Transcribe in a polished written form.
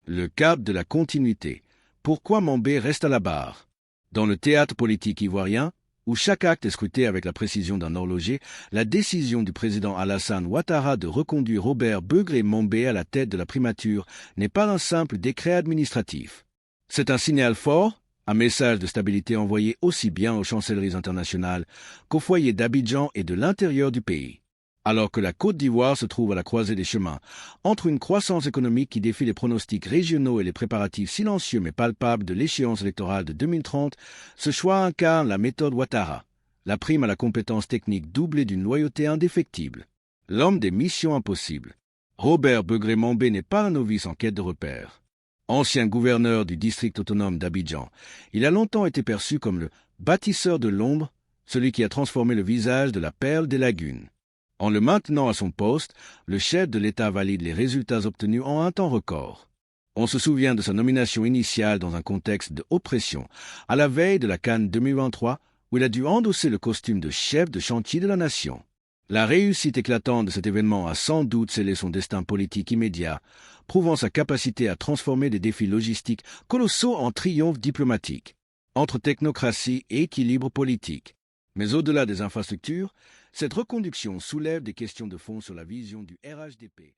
Le cap de la continuité. Pourquoi Mambé reste à la barre? Dans le théâtre politique ivoirien, où chaque acte est scruté avec la précision d'un horloger, la décision du président Alassane Ouattara de reconduire Robert Begré Mambé à la tête de la primature n'est pas un simple décret administratif. C'est un signal fort, un message de stabilité envoyé aussi bien aux chancelleries internationales qu'aux foyers d'Abidjan et de l'intérieur du pays. Alors que la Côte d'Ivoire se trouve à la croisée des chemins, entre une croissance économique qui défie les pronostics régionaux et les préparatifs silencieux mais palpables de l'échéance électorale de 2030, ce choix incarne la méthode Ouattara, la prime à la compétence technique doublée d'une loyauté indéfectible. L'homme des missions impossibles. Robert Begré Mambé n'est pas un novice en quête de repères. Ancien gouverneur du district autonome d'Abidjan, il a longtemps été perçu comme le bâtisseur de l'ombre, celui qui a transformé le visage de la perle des lagunes. En le maintenant à son poste, le chef de l'État valide les résultats obtenus en un temps record. On se souvient de sa nomination initiale dans un contexte de oppression, à la veille de la CAN 2023, où il a dû endosser le costume de chef de chantier de la nation. La réussite éclatante de cet événement a sans doute scellé son destin politique immédiat, prouvant sa capacité à transformer des défis logistiques colossaux en triomphes diplomatiques, entre technocratie et équilibre politique. Mais au-delà des infrastructures, cette reconduction soulève des questions de fond sur la vision du RHDP.